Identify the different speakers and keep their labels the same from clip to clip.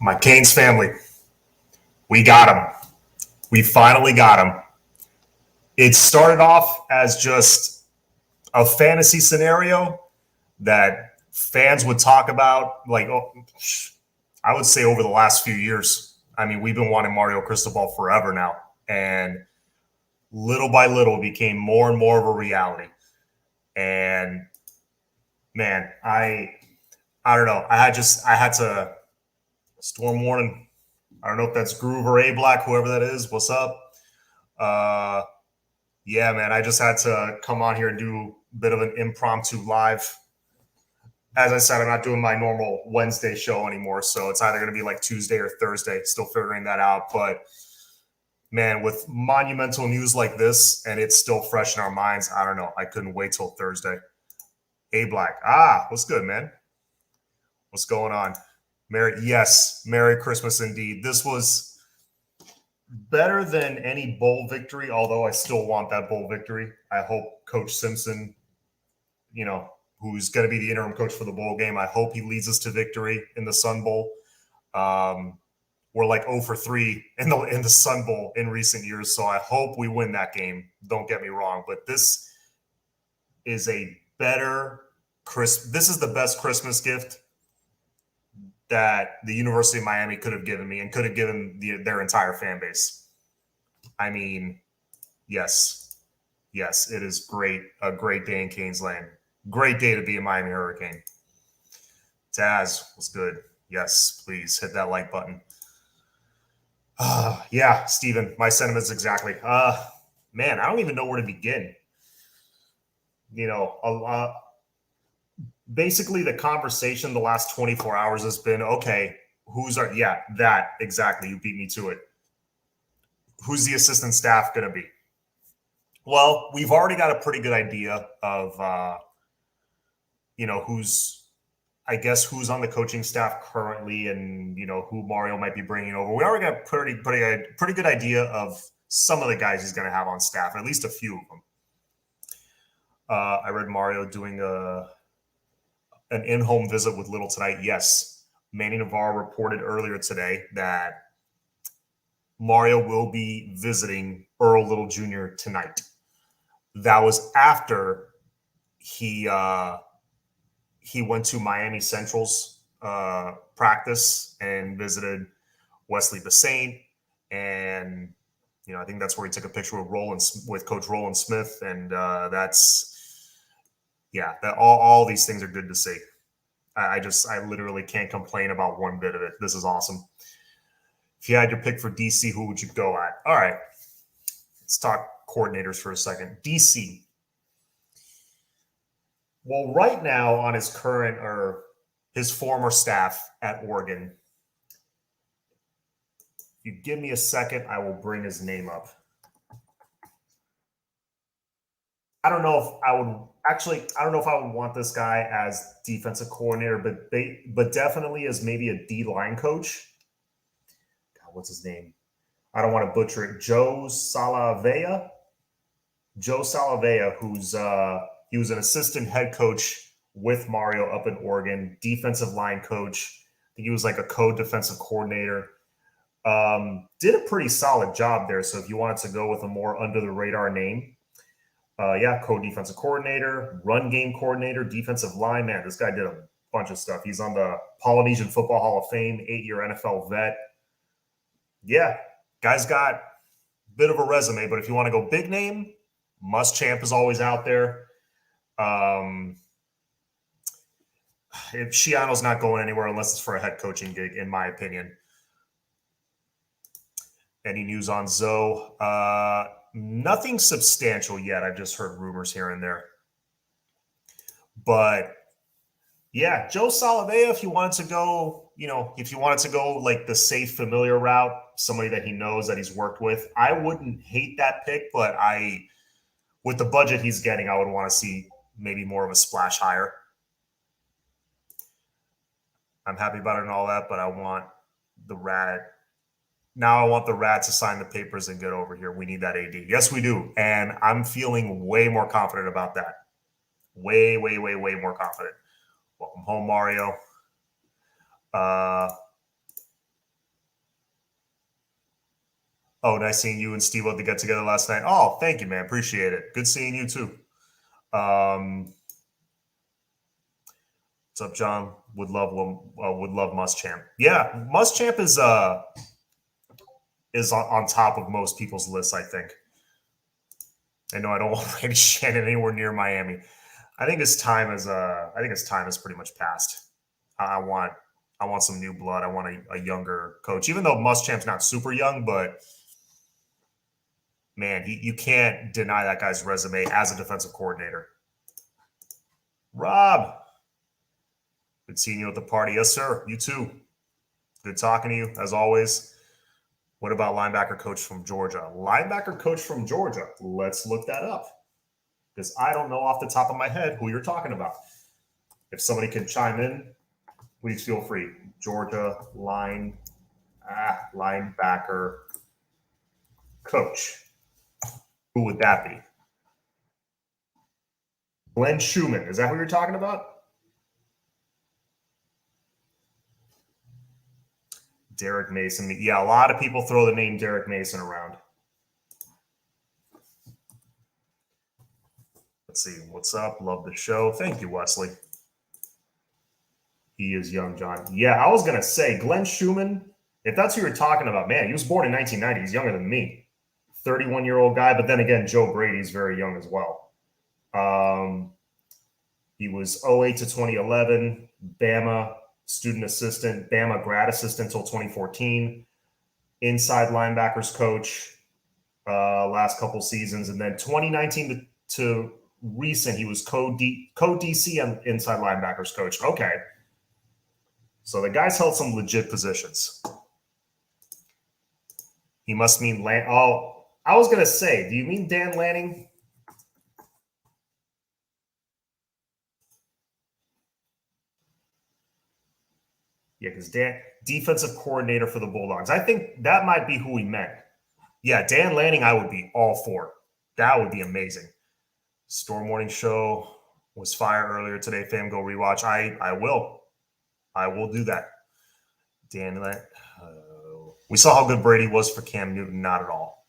Speaker 1: My Canes family, we got him. We finally got him. It started off as just a fantasy scenario that fans would talk about, like, I would say over the last few years. I mean, we've been wanting Mario Cristobal forever now. And little by little, it became more and more of a reality. And man, I don't know. I had to storm warning. I don't know if that's Groove or A Black, whoever that is. What's up? Yeah, man, I just had to come on here and do a bit of an impromptu live. As I said, I'm not doing my normal Wednesday show anymore, so it's either going to be like Tuesday or Thursday. Still figuring that out. But man, with monumental news like this, and it's still fresh in our minds, I don't know. I couldn't wait till Thursday. A Black. What's good, man? What's going on? Merry Christmas indeed. This was better than any bowl victory, although I still want that bowl victory. I hope Coach Simpson, who's going to be the interim coach for the bowl game, I hope he leads us to victory in the Sun Bowl. We're like 0 for 3 in the Sun Bowl in recent years, so I hope we win that game. Don't get me wrong, but this is a better This is the best Christmas gift that the University of Miami could have given me and could have given their entire fan base. I mean, yes, it is great. A great day in Canes Lane. Great day to be a Miami Hurricane. Taz, what's good? Yes, please hit that like button. Yeah, Steven, my sentiments exactly. Man, I don't even know where to begin. Basically the conversation the last 24 hours has been, okay, that exactly. You beat me to it. Who's the assistant staff going to be? Well, we've already got a pretty good idea of, who's on the coaching staff currently and, who Mario might be bringing over. We already got a pretty good idea of some of the guys he's going to have on staff, at least a few of them. I read Mario doing an in-home visit with Little tonight. Yes, Manny Navarro reported earlier today that Mario will be visiting Earl Little Jr. tonight. That was after he went to Miami Central's practice and visited Wesley Bassane, and I think that's where he took a picture with Coach Roland Smith, and all these things are good to see. I literally can't complain about one bit of it. This is awesome. If you had your pick for DC, who would you go at? All right, let's talk coordinators for a second. DC. Well, right now on his current or his former staff at Oregon, if you give me a second, I will bring his name up. I don't know if I would want this guy as defensive coordinator, but definitely as maybe a D-line coach. God, what's his name? I don't want to butcher it. Joe Salavea, who's he was an assistant head coach with Mario up in Oregon, defensive line coach. I think he was like a co-defensive coordinator. Did a pretty solid job there. So if you wanted to go with a more under-the-radar name, co-defensive coordinator, run game coordinator, defensive line. Man, this guy did a bunch of stuff. He's on the Polynesian Football Hall of Fame, 8-year NFL vet. Yeah, guy's got a bit of a resume, but if you want to go big name, Muschamp is always out there. If Schiano's not going anywhere unless it's for a head coaching gig, in my opinion. Any news on Zoe? Nothing substantial yet. I've just heard rumors here and there. But yeah, Joe Salavea, if you wanted to go like the safe, familiar route, somebody that he knows, that he's worked with, I wouldn't hate that pick, but with the budget he's getting, I would want to see maybe more of a splash hire. I'm happy about it and all that, but I want the Rad. Now I want the Rad to sign the papers and get over here. We need that AD. Yes, we do. And I'm feeling way more confident about that. Way, way, way, way more confident. Welcome home, Mario. Oh, nice seeing you and Steve at the get together last night. Oh, thank you, man. Appreciate it. Good seeing you too. What's up, John? Would love Muschamp. Yeah, Muschamp is on top of most people's lists, I think. I know I don't want Randy Shannon anywhere near Miami. I think his time is pretty much passed. I want some new blood. I want a younger coach, even though Muschamp's not super young, but man, you can't deny that guy's resume as a defensive coordinator. Rob, good seeing you at the party. Yes, sir. You too. Good talking to you, as always. What about linebacker coach from Georgia? Linebacker coach from Georgia. Let's look that up because I don't know off the top of my head who you're talking about. If somebody can chime in, please feel free. Georgia linebacker coach. Who would that be? Glenn Schumann. Is that who you're talking about? Derek Mason. Yeah, a lot of people throw the name Derek Mason around. Let's see. What's up? Love the show. Thank you, Wesley. He is young, John. Yeah, I was going to say Glenn Schumann, if that's who you're talking about, man, he was born in 1990. He's younger than me. 31-year-old guy. But then again, Joe Brady's very young as well. He was 08 to 2011, Bama student assistant, Bama grad assistant until 2014, inside linebackers coach last couple seasons. And then 2019 to recent, he was co-DC and inside linebackers coach. Okay. So the guy's held some legit positions. He must mean I was going to say, do you mean Dan Lanning? Yeah, because defensive coordinator for the Bulldogs. I think that might be who he meant. Yeah, Dan Lanning, I would be all for. That would be amazing. Storm Morning Show was fire earlier today. Fam, go rewatch. I will do that. Dan Lanning. We saw how good Brady was for Cam Newton. Not at all.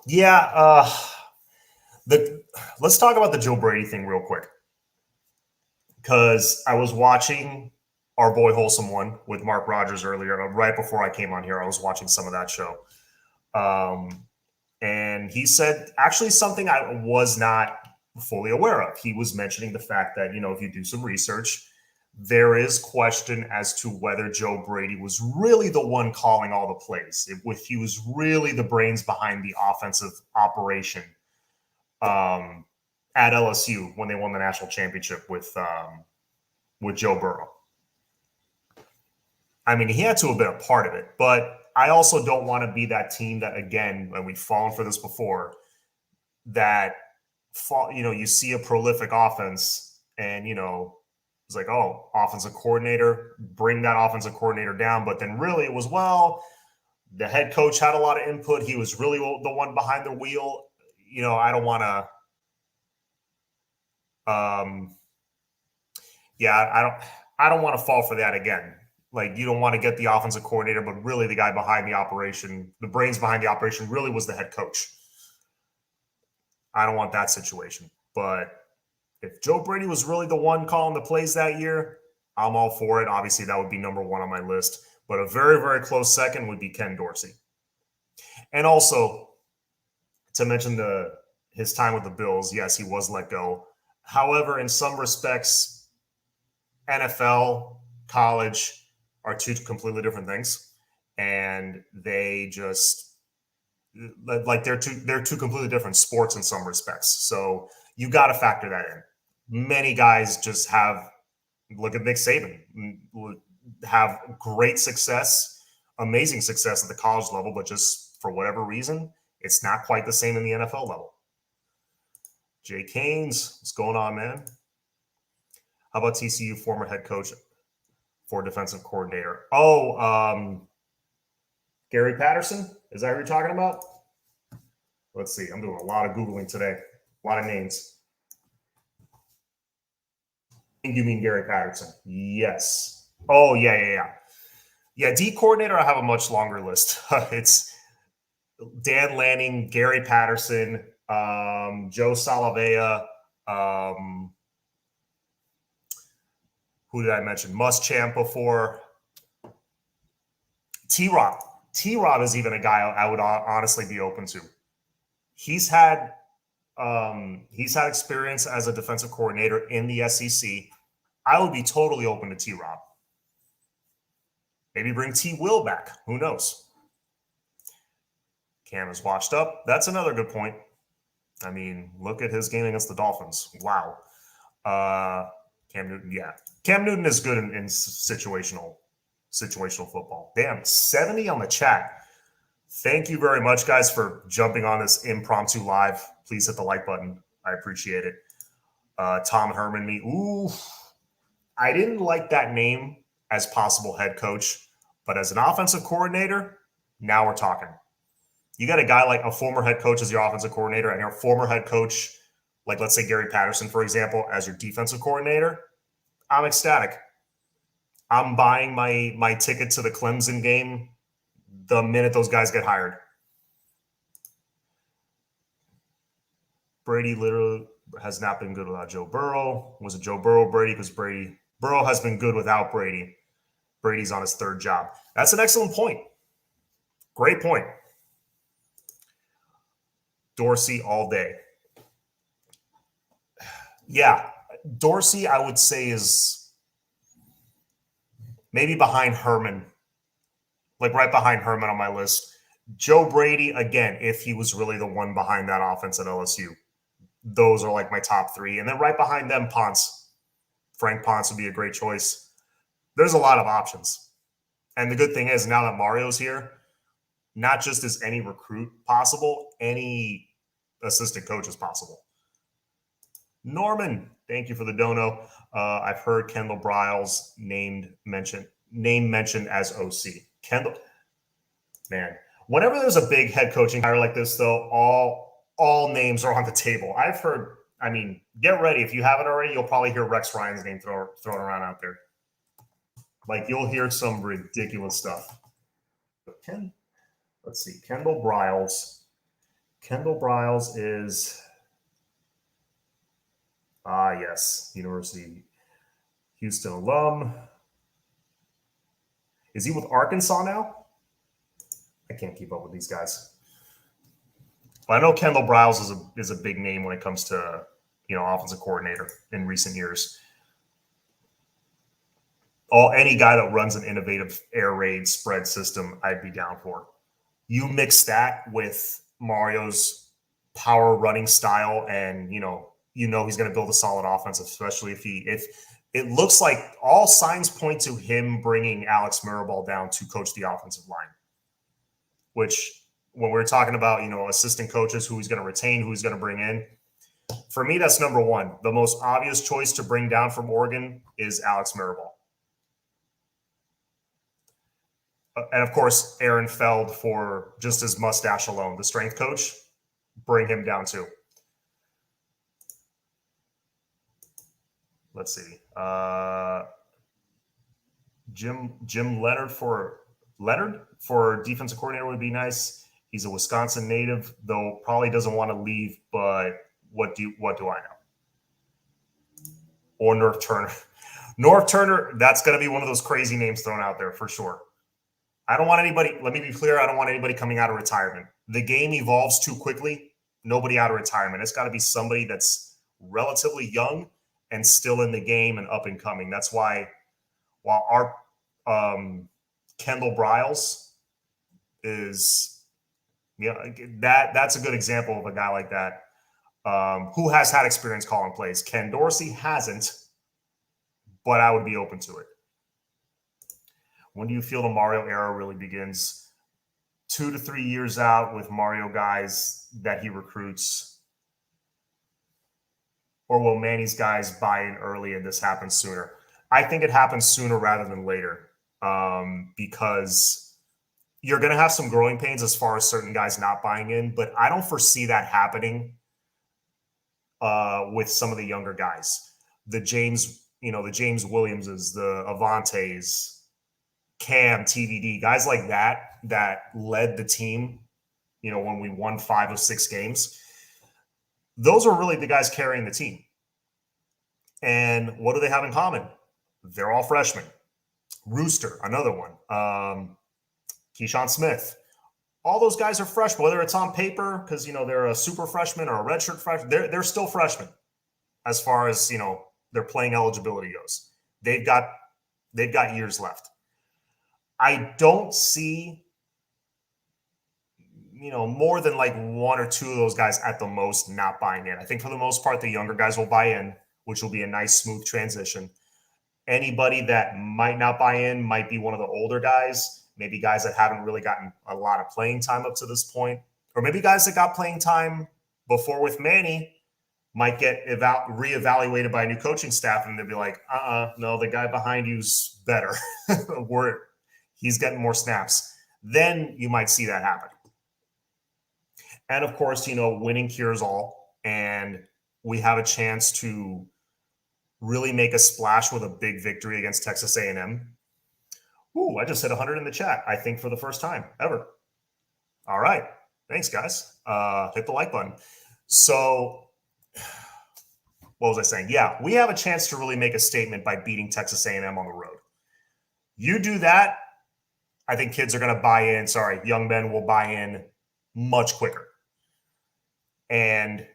Speaker 1: Yeah. Let's talk about the Joe Brady thing real quick. Because I was watching Our Boy Wholesome One with Mark Rogers earlier. Right before I came on here, I was watching some of that show. And he said actually something I was not fully aware of. He was mentioning the fact that, if you do some research, there is question as to whether Joe Brady was really the one calling all the plays. If he was really the brains behind the offensive operation at LSU when they won the national championship with Joe Burrow. I mean, he had to have been a part of it, but I also don't want to be that team that, again, and we've fallen for this before, that you see a prolific offense and it's like, oh, offensive coordinator, bring that offensive coordinator down, but then really it was, well, the head coach had a lot of input. He was really the one behind the wheel. I don't want to. I don't want to fall for that again. Like, you don't want to get the offensive coordinator, but really the guy behind the operation, the brains behind the operation, really was the head coach. I don't want that situation. But if Joe Brady was really the one calling the plays that year, I'm all for it. Obviously, that would be number one on my list. But a very, very close second would be Ken Dorsey. And also, to mention his time with the Bills, yes, he was let go. However, in some respects, NFL, college are two completely different things. And they just, like, they're two completely different sports in some respects. So you got to factor that in. Many guys just look at Nick Saban, have great success, amazing success at the college level, but just for whatever reason, it's not quite the same in the NFL level. Jay Canes, what's going on, man? How about TCU former head coach for defensive coordinator? Oh, Gary Patterson? Is that who you're talking about? Let's see. I'm doing a lot of Googling today. A lot of names. I think you mean Gary Patterson. Yes. Oh, yeah. Yeah, D coordinator, I have a much longer list. It's Dan Lanning, Gary Patterson, Joe Salavea, um, who did I mention? Muschamp before. T-Rob. T-Rob is even a guy I would honestly be open to. He's had experience as a defensive coordinator in the SEC. I would be totally open to T-Rob. Maybe bring T. Will back. Who knows? Cam is washed up. That's another good point. I mean, look at his game against the Dolphins. Wow. Cam Newton, yeah. Cam Newton is good in situational football. Damn, 70 on the chat. Thank you very much, guys, for jumping on this impromptu live. Please hit the like button. I appreciate it. Tom Herman, me. Ooh, I didn't like that name as possible head coach, but as an offensive coordinator, now we're talking. You got a guy like a former head coach as your offensive coordinator and your former head coach, like let's say Gary Patterson, for example, as your defensive coordinator. I'm ecstatic. I'm buying my ticket to the Clemson game the minute those guys get hired. Brady literally has not been good without Joe Burrow. Was it Joe Burrow, Brady? Because Burrow has been good without Brady. Brady's on his third job. That's an excellent point. Great point. Dorsey all day. Yeah, Dorsey, I would say, is maybe behind Herman, like right behind Herman on my list. Joe Brady, again, if he was really the one behind that offense at LSU. Those are like my top three. And then right behind them, Ponce. Frank Ponce would be a great choice. There's a lot of options. And the good thing is now that Mario's here, not just is any recruit possible, any assistant coach is possible. Norman, thank you for the dono. I've heard Kendall Briles name mentioned as OC. Kendall, man, whenever there's a big head coaching hire like this, though, all names are on the table. I've heard. I mean, get ready if you haven't already. You'll probably hear Rex Ryan's name thrown around out there. Like you'll hear some ridiculous stuff. Let's see, Kendall Briles. Kendall Briles is yes, University Houston alum. Is he with Arkansas now? I can't keep up with these guys. But I know Kendall Briles is a big name when it comes to offensive coordinator in recent years. Any guy that runs an innovative air raid spread system, I'd be down for. You mix that with Mario's power running style, and he's going to build a solid offense, especially if it looks like all signs point to him bringing Alex Mirabal down to coach the offensive line, which when we're talking about, assistant coaches, who he's going to retain, who he's going to bring in, for me, that's number one. The most obvious choice to bring down from Oregon is Alex Mirabal. And of course, Aaron Feld for just his mustache alone, the strength coach, bring him down too. Let's see. Jim Leonard for defensive coordinator would be nice. He's a Wisconsin native, though probably doesn't want to leave. But what do I know? Or North Turner. North Turner, that's going to be one of those crazy names thrown out there for sure. I don't want anybody, let me be clear, I don't want anybody coming out of retirement. The game evolves too quickly. Nobody out of retirement. It's got to be somebody that's relatively young and still in the game and up and coming. That's why while our Kendall Briles is, that's a good example of a guy like that who has had experience calling plays. Ken Dorsey hasn't, but I would be open to it. When do you feel the Mario era really begins? 2 to 3 years out with Mario guys that he recruits? Or will Manny's guys buy in early and this happens sooner? I think it happens sooner rather than later because you're going to have some growing pains as far as certain guys not buying in, but I don't foresee that happening with some of the younger guys. The James Williamses, the Avantes, Cam, TVD, guys like that led the team, when we won 5 of 6 games. Those are really the guys carrying the team. And what do they have in common? They're all freshmen. Rooster, another one. Keyshawn Smith. All those guys are freshmen, whether it's on paper because, they're a super freshman or a redshirt freshman. They're still freshmen as far as, their playing eligibility goes. They've got years left. I don't see, more than like 1 or 2 of those guys at the most not buying in. I think for the most part, the younger guys will buy in, which will be a nice, smooth transition. Anybody that might not buy in might be one of the older guys, maybe guys that haven't really gotten a lot of playing time up to this point, or maybe guys that got playing time before with Manny might get reevaluated by a new coaching staff, and they'll be like, no, the guy behind you's better. He's getting more snaps. Then you might see that happen. And of course, winning cures all, and we have a chance to really make a splash with a big victory against Texas A&M. Ooh, I just hit 100 in the chat, I think, for the first time ever. All right. Thanks, guys. Hit the like button. So what was I saying? Yeah, we have a chance to really make a statement by beating Texas A&M on the road. You do that, I think kids are going to buy in. Sorry, young men will buy in much quicker. And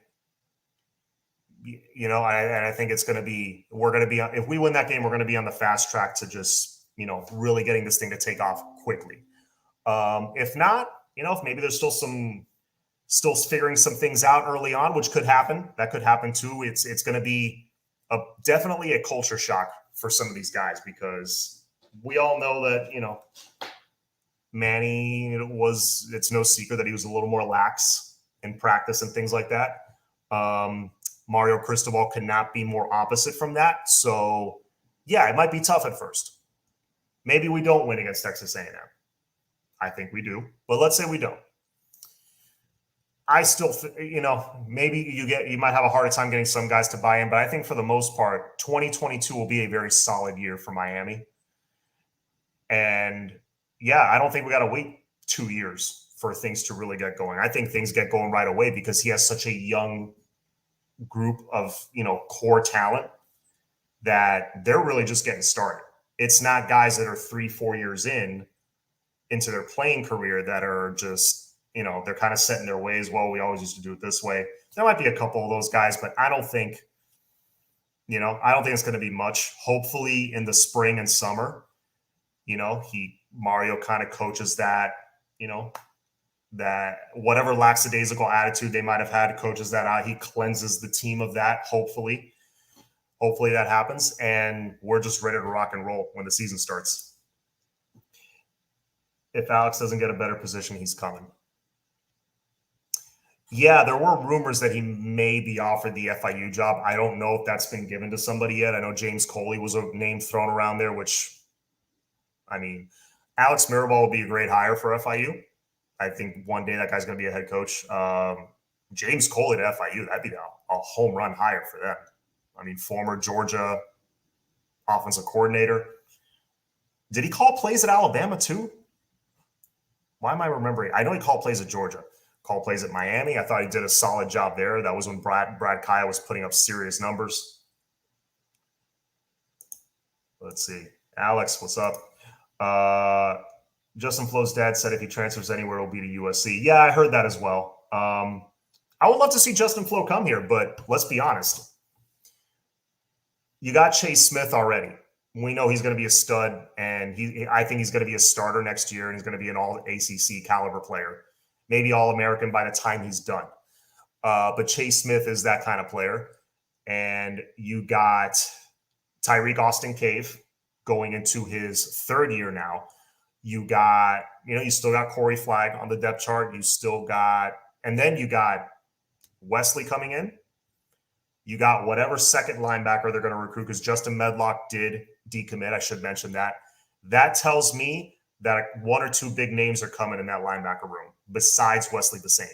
Speaker 1: I think it's going to be, if we win that game, we're going to be on the fast track to just, really getting this thing to take off quickly. If not, if maybe there's still figuring some things out early on, which could happen. That could happen too. It's going to be definitely a culture shock for some of these guys, because we all know that, Manny it's no secret that he was a little more lax in practice and things like that. Mario Cristobal could not be more opposite from that. So, yeah, it might be tough at first. Maybe we don't win against Texas A&M. I think we do. But let's say we don't. I still, maybe you might have a harder time getting some guys to buy in, but I think for the most part, 2022 will be a very solid year for Miami. And, yeah, I don't think we got to wait 2 years for things to really get going. I think things get going right away because he has such a young group of core talent that they're really just getting started. It's not guys that are 3-4 years into their playing career that are just they're kind of set in their ways. Well, we always used to do it this way. There might be a couple of those guys, but I don't think it's going to be much. Hopefully in the spring and summer, Mario kind of coaches that that whatever lackadaisical attitude they might have had, coaches that out. He cleanses the team of that. Hopefully that happens, and we're just ready to rock and roll when the season starts. If Alex doesn't get a better position, he's coming. Yeah, there were rumors that he may be offered the FIU job. I don't know if that's been given to somebody yet. I know James Coley was a name thrown around there, which, Alex Mirabal would be a great hire for FIU. I think one day that guy's going to be a head coach. James Coley to FIU, that'd be a home run hire for them. Former Georgia offensive coordinator. Did he call plays at Alabama too? Why am I remembering? I know he called plays at Georgia. Called plays at Miami. I thought he did a solid job there. That was when Brad Kaya was putting up serious numbers. Let's see. Alex, what's up? Justin Flo's dad said if he transfers anywhere, it'll be to USC. Yeah, I heard that as well. I would love to see Justin Flo come here, but let's be honest. You got Chase Smith already. We know he's going to be a stud, and I think he's going to be a starter next year, and he's going to be an all-ACC caliber player. Maybe All-American by the time he's done. But Chase Smith is that kind of player. And you got Tyreek Austin-Cave going into his third year now. You got, you still got Corey Flagg on the depth chart. And then you got Wesley coming in. You got whatever second linebacker they're going to recruit, because Justin Medlock did decommit. I should mention that. That tells me that 1 or 2 big names are coming in that linebacker room besides Wesley Bassane.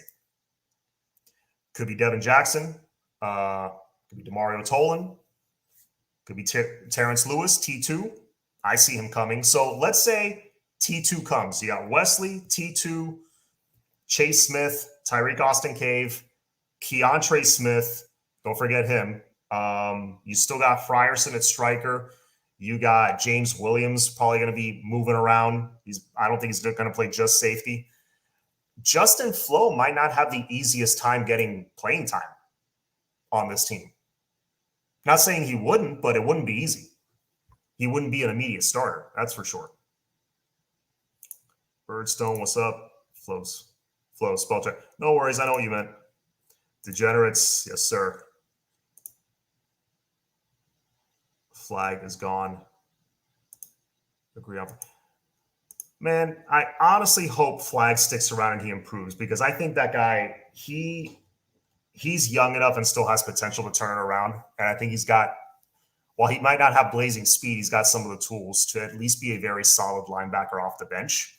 Speaker 1: Could be Devin Jackson. Could be DeMario Tolan. Could be Terrence Lewis, T2. I see him coming. So let's say T2 comes. You got Wesley, T2, Chase Smith, Tyreek Austin Cave, Keontre Smith. Don't forget him. You still got Frierson at striker. You got James Williams probably going to be moving around. I don't think he's going to play just safety. Justin Flo might not have the easiest time getting playing time on this team. Not saying he wouldn't, but it wouldn't be easy. He wouldn't be an immediate starter. That's for sure. Birdstone, what's up? Flows, spell check. No worries. I know what you meant. Degenerates, yes, sir. Flag is gone. Agree on. Man, I honestly hope Flag sticks around and he improves because I think that guy, he's young enough and still has potential to turn it around. And I think he's got, while he might not have blazing speed, he's got some of the tools to at least be a very solid linebacker off the bench,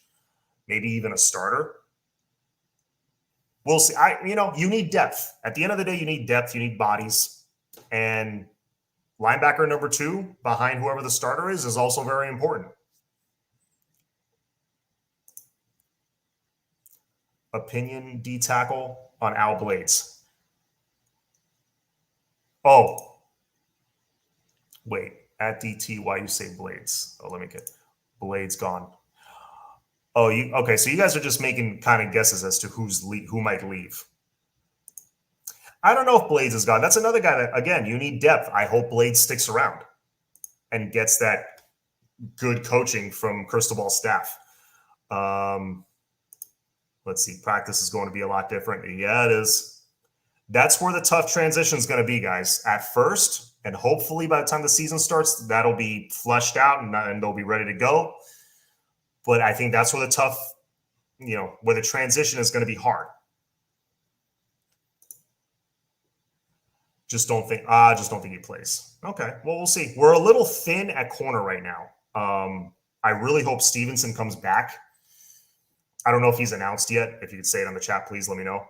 Speaker 1: maybe even a starter. We'll see. You need depth. At the end of the day, you need depth. You need bodies. And linebacker number 2 behind whoever the starter is also very important. Opinion D tackle on Al Blades. Oh, wait. At DT, why you say Blades? Oh, let me get Blades gone. Oh, okay? So you guys are just making kind of guesses as to who might leave. I don't know if Blades is gone. That's another guy that, again, you need depth. I hope Blades sticks around and gets that good coaching from Cristobal's staff. Let's see. Practice is going to be a lot different. Yeah, it is. That's where the tough transition is going to be, guys. At first, and hopefully by the time the season starts, that'll be fleshed out and they'll be ready to go. But I think that's where the tough, where the transition is going to be hard. Just don't think he plays. Okay, well, we'll see. We're a little thin at corner right now. I really hope Stevenson comes back. I don't know if he's announced yet. If you could say it on the chat, please let me know.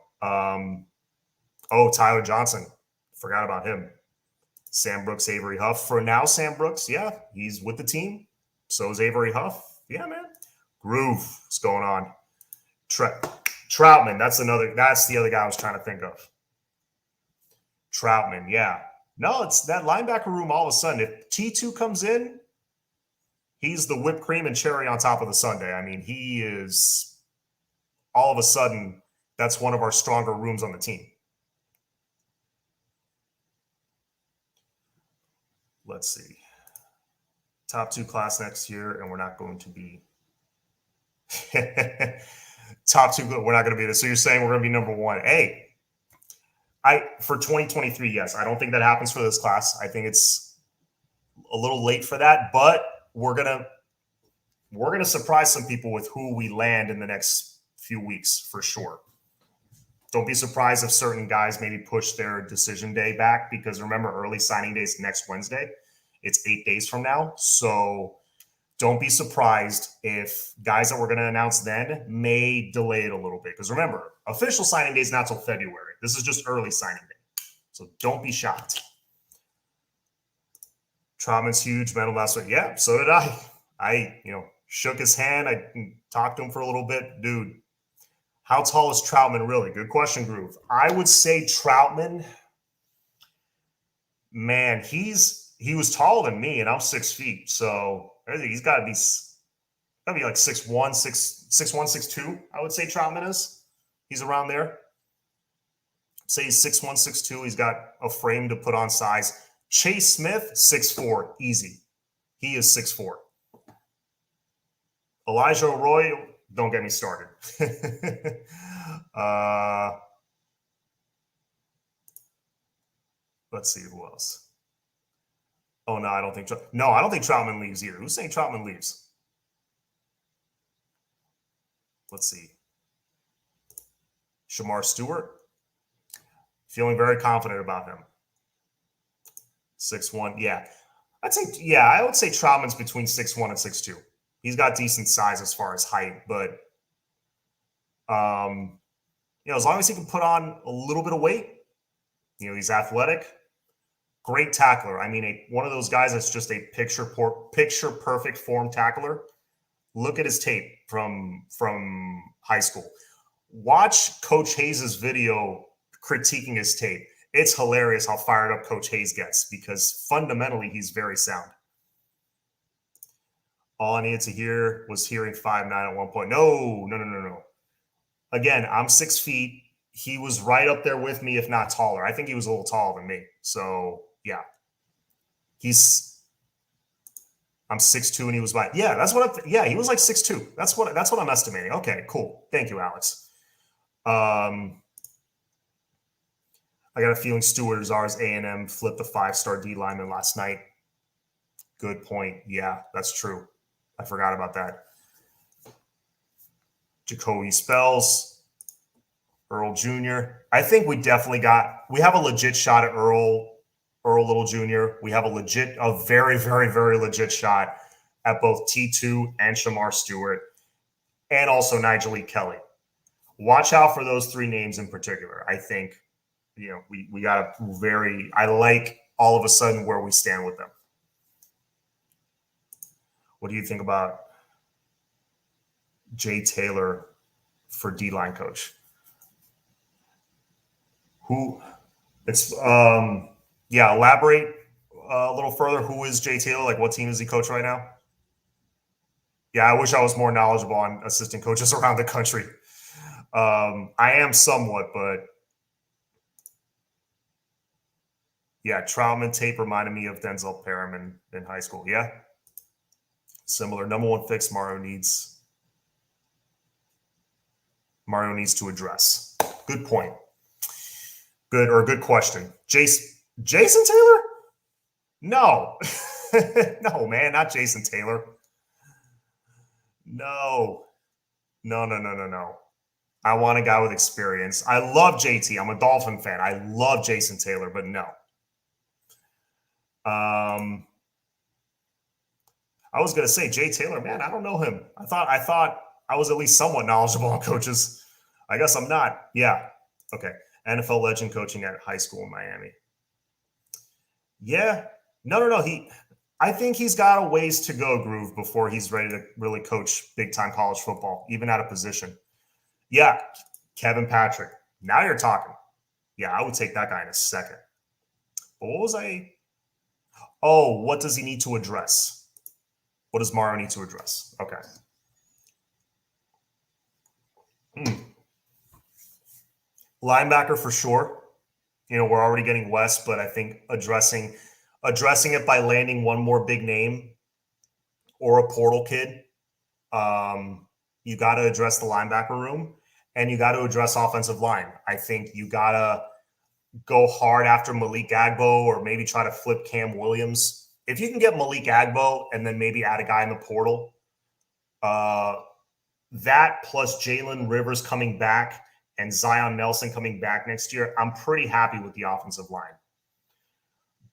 Speaker 1: Tyler Johnson. Forgot about him. Sam Brooks, Avery Huff. For now, Sam Brooks, yeah, he's with the team. So is Avery Huff. Yeah, man. Groove. What's going on? Troutman. That's the other guy I was trying to think of. Troutman, yeah. No, it's that linebacker room all of a sudden. If T2 comes in, he's the whipped cream and cherry on top of the sundae. I mean, he is all of a sudden, that's one of our stronger rooms on the team. Let's see. Top 2 class next year, and we're not going to be top 2. We're not going to be this. So you're saying we're going to be number 1. Hey, for 2023, yes. I don't think that happens for this class. I think it's a little late for that, but we're gonna surprise some people with who we land in the next few weeks for sure. Don't be surprised if certain guys maybe push their decision day back because remember, early signing day is next Wednesday. It's 8 days from now. So don't be surprised if guys that we're going to announce then may delay it a little bit. Because remember, official signing day is not till February. This is just early signing day. So don't be shocked. Troutman's huge, mental last week. Yeah, so did I. I shook his hand. I talked to him for a little bit. Dude, how tall is Troutman really? Good question, Groove. I would say Troutman, man, he was taller than me, and I'm 6 feet. So I think he's got to be like 6'1", 6'2", I would say Troutman is. He's around there. Say he's 6'1", 6'2". He's got a frame to put on size. Chase Smith, 6'4", easy. He is 6'4". Elijah Roy, don't get me started. Let's see who else. Oh no, I don't think Troutman leaves either. Who's saying Troutman leaves? Let's see. Shamar Stewart. Feeling very confident about him. 6'1", yeah. I would say Troutman's between 6'1" and 6'2". He's got decent size as far as height, but as long as he can put on a little bit of weight, he's athletic. Great tackler. I mean, one of those guys that's just a picture perfect form tackler. Look at his tape from high school. Watch Coach Hayes' video critiquing his tape. It's hilarious how fired up Coach Hayes gets because fundamentally he's very sound. All I needed to hear was hearing 5'9" at one point. No. Again, I'm 6 feet. He was right up there with me, if not taller. I think he was a little taller than me. So, yeah. I'm 6'2", and he was like, yeah, that's what he was like 6'2". That's what I'm estimating. Okay, cool. Thank you, Alex. I got a feeling Stewart Azar's A&M flipped the 5-star D lineman last night. Good point. Yeah, that's true. I forgot about that. Jacoby Spells, Earl Jr. I think we have a legit shot at Earl Little Jr. We have a very, very, very legit shot at both T2 and Shamar Stewart, and also Nigel E. Kelly. Watch out for those three names in particular. I think, we got I like all of a sudden where we stand with them. What do you think about Jay Taylor for D-line coach? Elaborate a little further. Who is Jay Taylor? Like, what team is he coach right now? Yeah, I wish I was more knowledgeable on assistant coaches around the country. I am somewhat, but yeah, Troutman tape reminded me of Denzel Perriman in high school. Yeah, similar. Number one fix Mario needs to address. Good point. Good question. Jason Taylor? No. No, man, not Jason Taylor. No. I want a guy with experience. I love JT. I'm a Dolphin fan. I love Jason Taylor, but no. I was going to say Jay Taylor, man, I don't know him. I thought I was at least somewhat knowledgeable on coaches. I guess I'm not. Yeah. Okay. NFL legend coaching at high school in Miami. Yeah. No. I think he's got a ways to go, Groove, before he's ready to really coach big-time college football, even out of position. Yeah, Kevin Patrick. Now you're talking. Yeah, I would take that guy in a second. But what does he need to address? What does Mario need to address? Okay. Linebacker for sure. We're already getting West, but I think addressing it by landing one more big name or a portal kid. You got to address the linebacker room, and you got to address offensive line. I think you got to go hard after Malik Agbo, or maybe try to flip Cam Williams. If you can get Malik Agbo and then maybe add a guy in the portal, that plus Jalen Rivers coming back and Zion Nelson coming back next year, I'm pretty happy with the offensive line.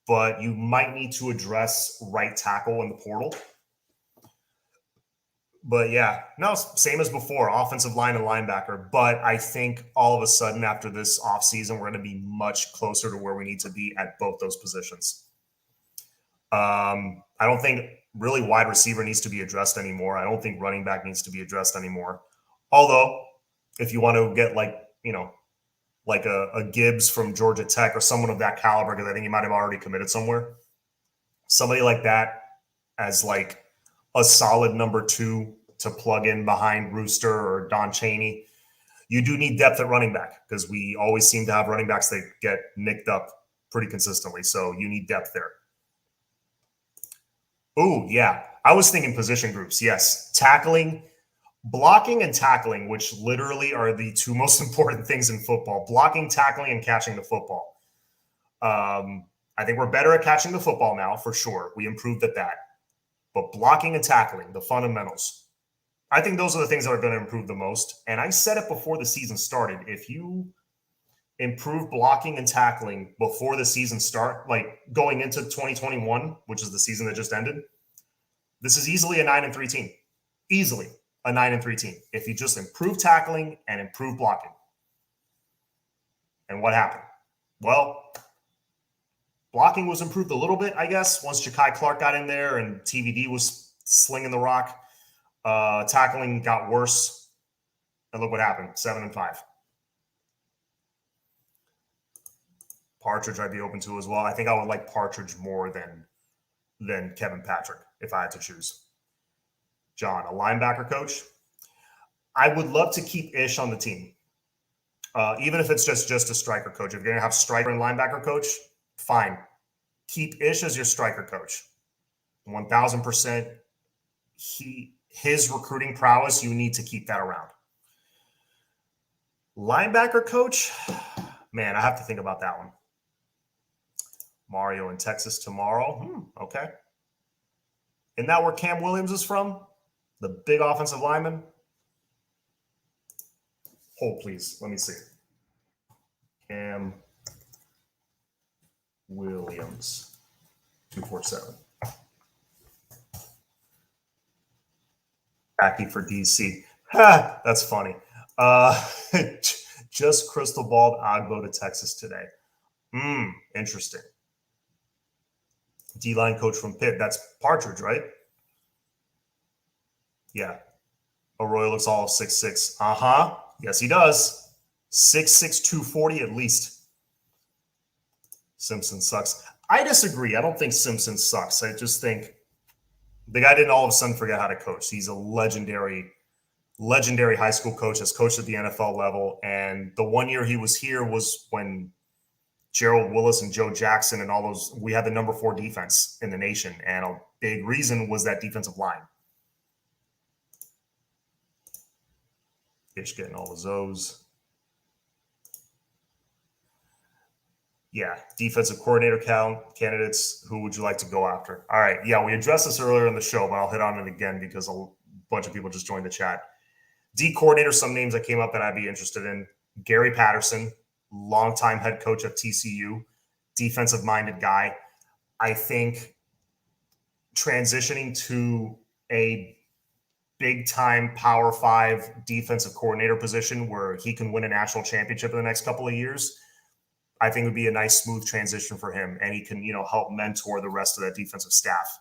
Speaker 1: But you might need to address right tackle in the portal. But yeah, no, same as before, offensive line and linebacker. But I think all of a sudden after this offseason, we're going to be much closer to where we need to be at both those positions. I don't think really wide receiver needs to be addressed anymore. I don't think running back needs to be addressed anymore. Although, if you want to get like a Gibbs from Georgia Tech or someone of that caliber, because I think he might have already committed somewhere, somebody like that as like a solid number 2 to plug in behind Rooster or Don Chaney. You do need depth at running back because we always seem to have running backs that get nicked up pretty consistently. So you need depth there. Oh, yeah. I was thinking position groups. Yes. Blocking and tackling, which literally are the two most important things in football. Blocking, tackling, and catching the football. I think we're better at catching the football now, for sure. We improved at that. But blocking and tackling, the fundamentals, I think those are the things that are going to improve the most. And I said it before the season started. If you improve blocking and tackling before the season start, like going into 2021, which is the season that just ended, this is easily a 9-3 team. Easily a 9-3 team. If you just improve tackling and improve blocking. And what happened? Well, Blocking was improved a little bit, I guess, once Ja'Kai Clark got in there and TVD was slinging the rock. Tackling got worse. And look what happened, 7-5. Partridge I'd be open to as well. I think I would like Partridge more than Kevin Patrick if I had to choose. John, a linebacker coach. I would love to keep Ish on the team. Even if it's just a striker coach. If you're going to have striker and linebacker coach, fine. Keep Ish as your striker coach. 1,000%. His recruiting prowess, you need to keep that around. Linebacker coach, man, I have to think about that one. Mario in Texas tomorrow. Okay. Isn't that where Cam Williams is from? The big offensive lineman? Hold, please. Let me see. Cam Williams, 247. Happy for DC. Ha, that's funny. Just Cristobal Agbo to Texas today. Interesting. D-line coach from Pitt. That's Partridge, right? Yeah. Arroyo looks all 6'6". Yes, he does. 6'6", 240 at least. Simpson sucks. I disagree. I don't think Simpson sucks. I just think the guy didn't all of a sudden forget how to coach. He's a legendary high school coach, has coached at the NFL level. And the 1 year he was here was when Gerald Willis and Joe Jackson and all those, we had the number 4 defense in the nation. And a big reason was that defensive line. Ish getting all the Zoes. Yeah, defensive coordinator candidates. Who would you like to go after? All right. Yeah, we addressed this earlier in the show, but I'll hit on it again because a bunch of people just joined the chat. D coordinator, some names that came up that I'd be interested in. Gary Patterson, longtime head coach of TCU, defensive-minded guy. I think transitioning to a big-time Power 5 defensive coordinator position where he can win a national championship in the next couple of years, I think would be a nice, smooth transition for him, and he can, help mentor the rest of that defensive staff.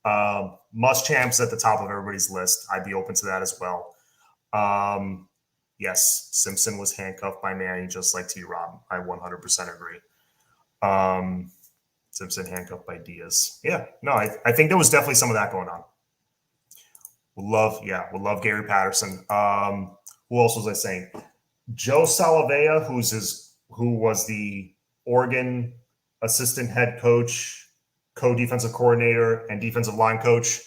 Speaker 1: Muschamp's at the top of everybody's list. I'd be open to that as well. Yes, Simpson was handcuffed by Manning, just like T-Rob. I 100% agree. Simpson handcuffed by Diaz. Yeah, no, I think there was definitely some of that going on. We'll love Gary Patterson. Who else was I saying? Joe Salavea, who was the Oregon assistant head coach, co-defensive coordinator, and defensive line coach.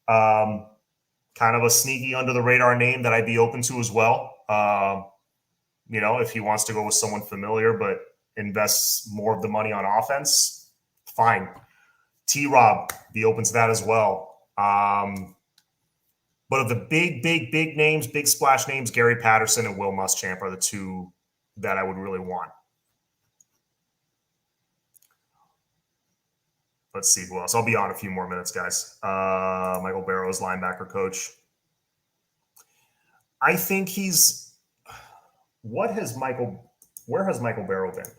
Speaker 1: Kind of a sneaky under the radar name that I'd be open to as well. If he wants to go with someone familiar but invests more of the money on offense, fine. T-Rob, be open to that as well. But of the big names, big splash names, Gary Patterson and Will Muschamp are the two that I would really want. Let's see who else. I'll be on a few more minutes, guys. Michael Barrows, linebacker coach. I think where has Michael Barrow been?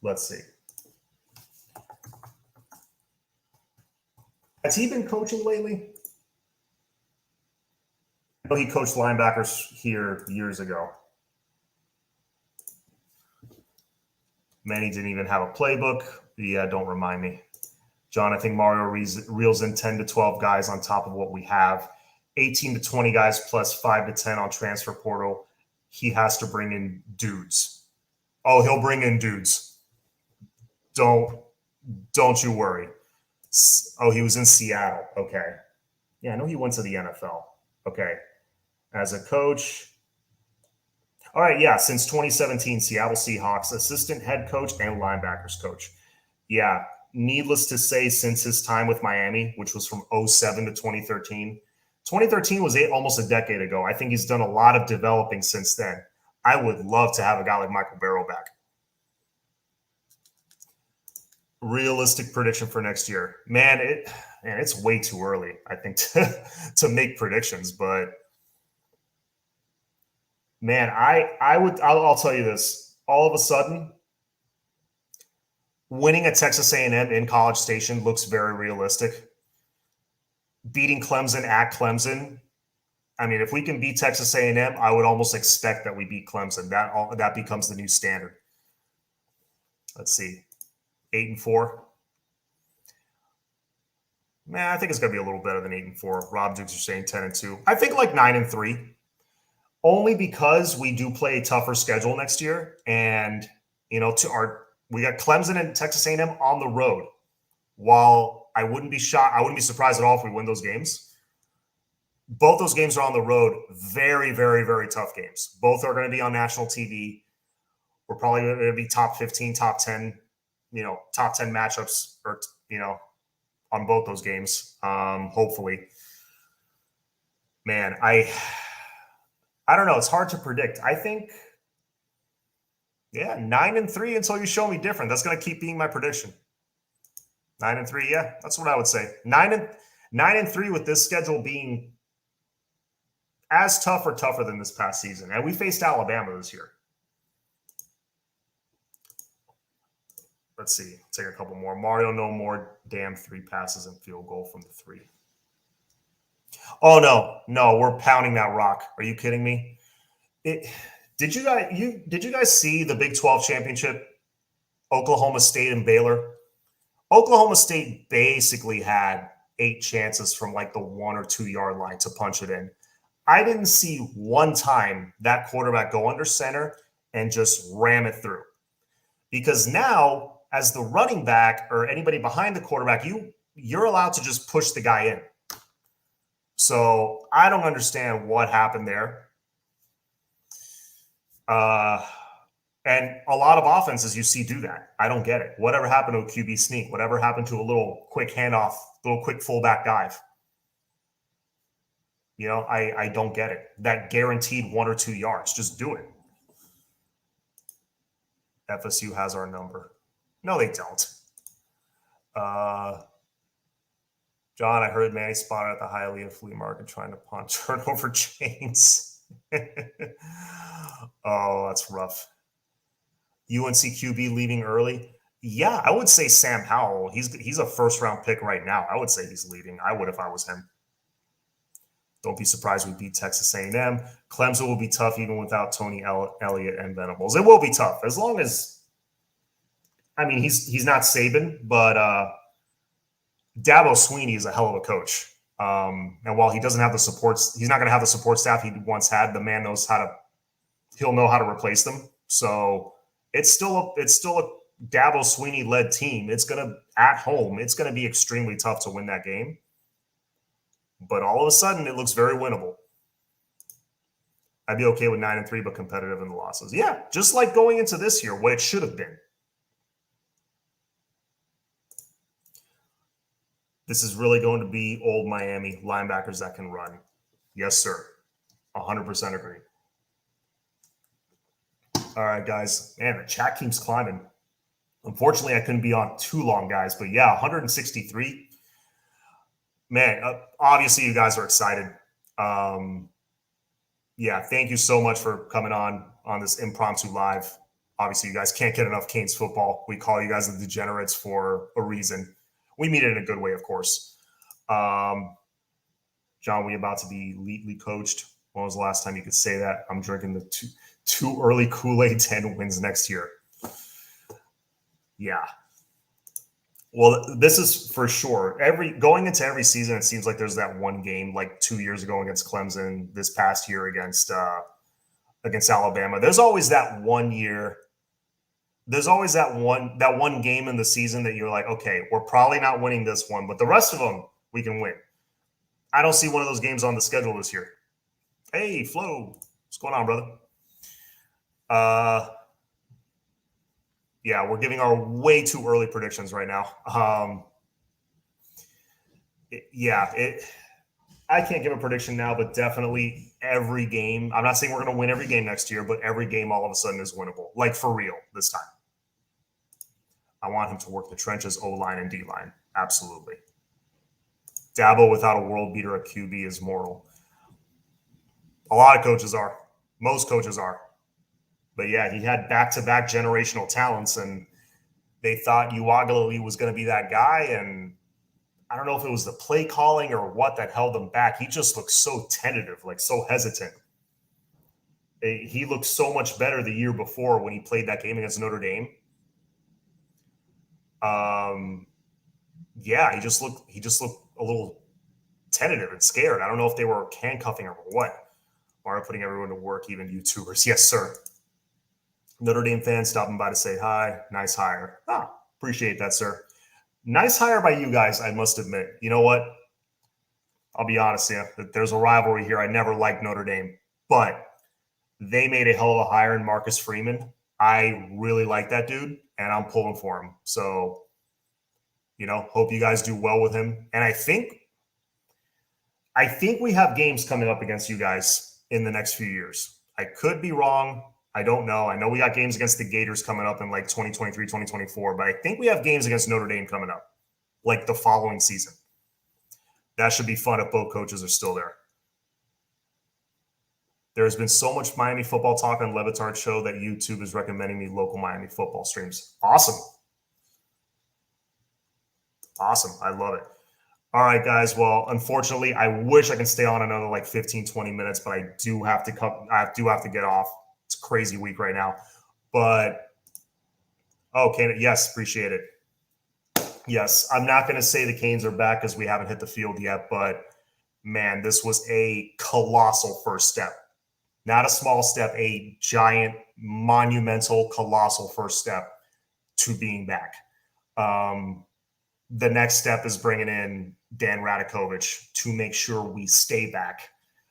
Speaker 1: Let's see. Has he been coaching lately? I know he coached linebackers here years ago. Manny didn't even have a playbook. Yeah, don't remind me. John, I think Mario reels in 10 to 12 guys on top of what we have. 18 to 20 guys plus 5 to 10 on transfer portal. He has to bring in dudes. Oh, he'll bring in dudes. Don't you worry. Oh, he was in Seattle. Okay. Yeah, I know he went to the NFL. Okay. As a coach. All right, yeah, since 2017, Seattle Seahawks, assistant head coach and linebackers coach. Yeah, needless to say, since his time with Miami, which was from 2007 to 2013. 2013 was almost a decade ago. I think he's done a lot of developing since then. I would love to have a guy like Michael Barrow back. Realistic prediction for next year. Man, it's way too early, I think, to make predictions, but Man, I'll tell you this. All of a sudden, winning at Texas A&M in College Station looks very realistic. Beating Clemson at Clemson, I mean, if we can beat Texas A&M, I would almost expect that we beat Clemson. That becomes the new standard. Let's see, 8-4. Man, I think it's gonna be a little better than 8-4. Rob Dukes are saying 10-2. I think like 9-3, only because we do play a tougher schedule next year, and we got Clemson and Texas A&M on the road. While I wouldn't be surprised at all if we win those games. Both those games are on the road. Very, very, very tough games. Both are going to be on national TV. We're probably going to be top 15, top 10, top 10 matchups, or on both those games. Hopefully, man, I don't know. It's hard to predict. I think, 9-3 until you show me different. That's going to keep being my prediction. 9-3, yeah, that's what I would say. 9-3 with this schedule being as tough or tougher than this past season. And we faced Alabama this year. Let's see. Take a couple more. Mario, no more damn 3 passes and field goal from the 3. Oh, no, we're pounding that rock. Are you kidding me? Did you guys see the Big 12 championship? Oklahoma State and Baylor. Oklahoma State basically had 8 chances from like the 1 or 2 yard line to punch it in. I didn't see one time that quarterback go under center and just ram it through. Because now, as the running back or anybody behind the quarterback, you're allowed to just push the guy in. So I don't understand what happened there. And a lot of offenses you see do that. I don't get it. Whatever happened to a QB sneak? Whatever happened to a little quick handoff, little quick fullback dive? I don't get it. That guaranteed 1 or 2 yards. Just do it. FSU has our number. No, they don't. John, I heard Manny spotted at the Hialeah flea market trying to pawn turnover chains. Oh, that's rough. UNC QB leaving early. Yeah, I would say Sam Howell. He's a first-round pick right now. I would say he's leaving. I would if I was him. Don't be surprised we beat Texas A&M. Clemson will be tough even without Tony Elliott and Venables. It will be tough as long as, he's not Saban, but Dabo Swinney is a hell of a coach. And while he doesn't have the supports, he's not going to have the support staff he once had. The man he'll know how to replace them. So it's still a Dabo Swinney led team. It's at home. It's going to be extremely tough to win that game. But all of a sudden, it looks very winnable. I'd be okay with 9-3, but competitive in the losses. Yeah, just like going into this year, what it should have been. This is really going to be old Miami linebackers that can run. Yes, sir. 100% agree. All right, guys. Man, the chat keeps climbing. Unfortunately, I couldn't be on too long, guys. But yeah, 163. Man, obviously you guys are excited. Yeah, thank you so much for coming on this impromptu live. Obviously, you guys can't get enough Canes football. We call you guys the degenerates for a reason. We mean it in a good way, of course. John, we about to be elitely coached. When was the last time you could say that? I'm drinking the too early Kool-Aid 10 wins next year. Yeah. Well, this is for sure. Going into every season, it seems like there's that one game, like 2 years ago against Clemson, this past year against Alabama. There's always that one year. There's always that one game in the season that you're like, okay, we're probably not winning this one, but the rest of them we can win. I don't see one of those games on the schedule this year. Hey, Flo, what's going on, brother? Yeah, we're giving our way too early predictions right now. I can't give a prediction now, but definitely every game. I'm not saying we're going to win every game next year, but every game all of a sudden is winnable. Like for real this time. I want him to work the trenches, O-line and D-line. Absolutely. Dabo without a world beater at QB is mortal. A lot of coaches are. Most coaches are. But yeah, he had back-to-back generational talents, and they thought Uagalili was going to be that guy. And I don't know if it was the play calling or what that held him back. He just looked so tentative, like so hesitant. He looked so much better the year before when he played that game against Notre Dame. Yeah, he just looked a little tentative and scared. I don't know if they were handcuffing him or what. Or putting everyone to work, even YouTubers. Yes, sir. Notre Dame fans stopping by to say hi. Nice hire. Appreciate that, sir. Nice hire by you guys, I must admit. You know what? I'll be honest, yeah. There's a rivalry here. I never liked Notre Dame, but they made a hell of a hire in Marcus Freeman. I really like that dude, and I'm pulling for him. So, hope you guys do well with him. And I think we have games coming up against you guys in the next few years. I could be wrong. I don't know. I know we got games against the Gators coming up in like 2023, 2024, but I think we have games against Notre Dame coming up like the following season. That should be fun if both coaches are still there. There has been so much Miami football talk on Levitard's show that YouTube is recommending me local Miami football streams. Awesome. Awesome. I love it. All right, guys. Well, unfortunately, I wish I can stay on another like 15, 20 minutes, but I do have to get off. It's a crazy week right now. But okay, yes, appreciate it. Yes, I'm not going to say the Canes are back because we haven't hit the field yet, but man, this was a colossal first step. Not a small step, a giant, monumental, colossal first step to being back. The next step is bringing in Dan Radakovich to make sure we stay back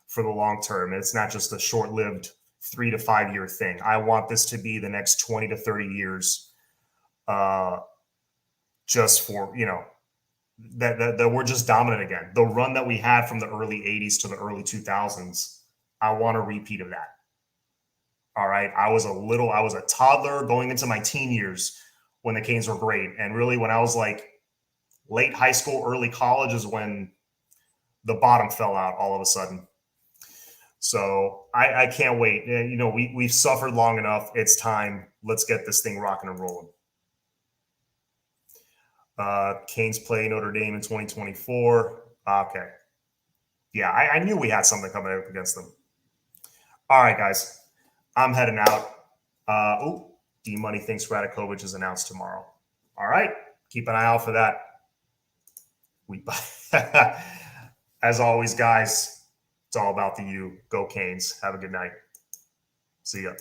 Speaker 1: for the long term. It's not just a short-lived 3 to 5 year thing. I want this to be the next 20 to 30 years, just for, that we're just dominant again. The run that we had from the early 80s to the early 2000s, I want a repeat of that. All right. I was a toddler going into my teen years when the Canes were great. And really when I was like late high school, early college is when the bottom fell out all of a sudden. So I can't wait. We've suffered long enough. It's time. Let's get this thing rocking and rolling. Canes play Notre Dame in 2024. Okay. Yeah, I knew we had something coming up against them. All right, guys. I'm heading out. D-Money thinks Radakovich is announced tomorrow. All right. Keep an eye out for that. As always, guys, it's all about the U. Go Canes. Have a good night. See ya.